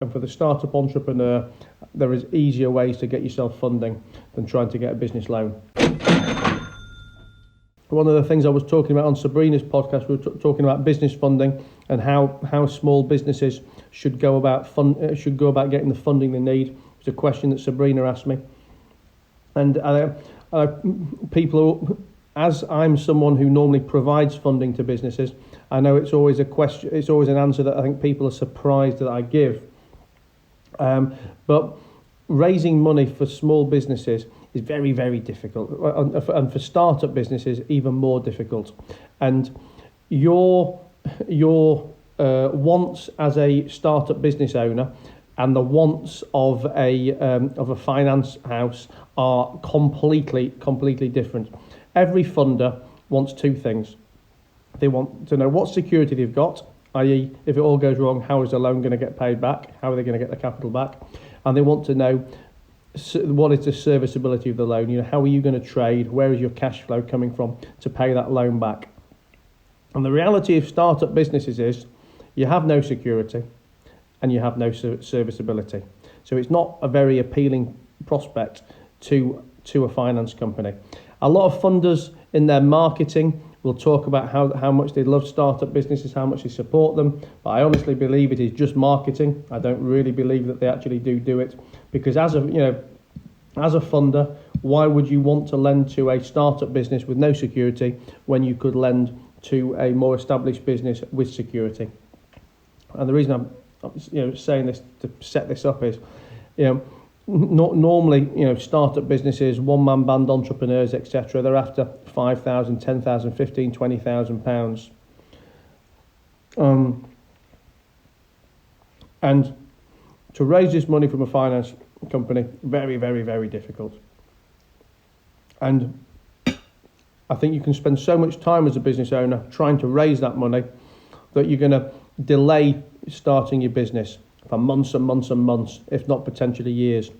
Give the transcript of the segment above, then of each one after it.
And for the startup entrepreneur, there is easier ways to get yourself funding than trying to get a business loan. One of the things I was talking about on Sabrina's podcast, we were talking about business funding and how small businesses should go about getting the funding they need. It's a question that Sabrina asked me, and as I'm someone who normally provides funding to businesses, I know it's always a question. It's always an answer that I think people are surprised that I give. But raising money for small businesses is very, very difficult, and for startup businesses even more difficult. And your wants as a startup business owner and the wants of a finance house are completely different. Every funder wants two things. They want to know what security they've got, i.e. if it all goes wrong, how is the loan going to get paid back? How are they going to get the capital back? And they want to know what is the serviceability of the loan. How are you going to trade? Where is your cash flow coming from to pay that loan back? And the reality of startup businesses is you have no security and you have no serviceability. So it's not a very appealing prospect to a finance company. A lot of funders in their marketing will talk about how much they love startup businesses, how much they support them, but I honestly believe it is just marketing. I don't really believe that they actually do it, because as a funder, why would you want to lend to a startup business with no security when you could lend to a more established business with security? And the reason I'm saying this to set this up is, normally, startup businesses, one-man band entrepreneurs, etc., they're after £5,000, £10,000, £15,000, £20,000. And to raise this money from a finance company, very, very, very difficult. And I think you can spend so much time as a business owner trying to raise that money that you're going to delay starting your business for months and months and months, if not potentially years.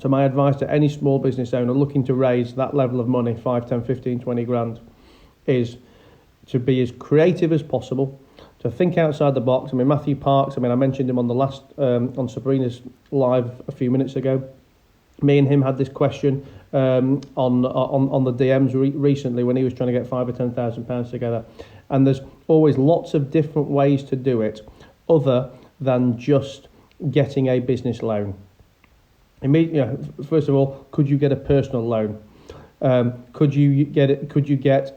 So my advice to any small business owner looking to raise that level of money, 5, 10, 15, 20 grand, is to be as creative as possible, to think outside the box. Matthew Parks, I mentioned him on the last, on Sabrina's live a few minutes ago. Me and him had this question on the DMs recently when he was trying to get £5,000 or £10,000 together. And there's always lots of different ways to do it other than just getting a business loan. First of all, could you get a personal loan? Could you get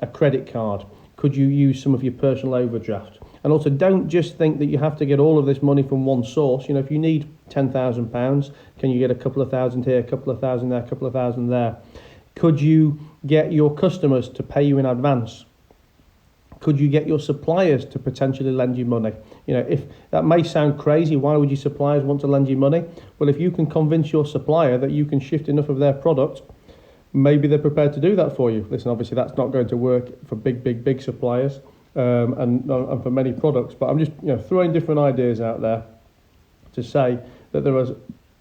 a credit card? Could you use some of your personal overdraft? And also, don't just think that you have to get all of this money from one source. If you need £10,000, can you get a couple of thousand here, a couple of thousand there, a couple of thousand there? Could you get your customers to pay you in advance? Could you get your suppliers to potentially lend you money? If that may sound crazy, why would your suppliers want to lend you money? Well, if you can convince your supplier that you can shift enough of their product, maybe they're prepared to do that for you. Listen, obviously that's not going to work for big suppliers and for many products, but I'm just throwing different ideas out there to say that there is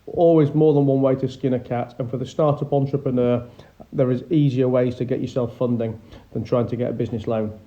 always more than one way to skin a cat, and for the startup entrepreneur, there is easier ways to get yourself funding than trying to get a business loan.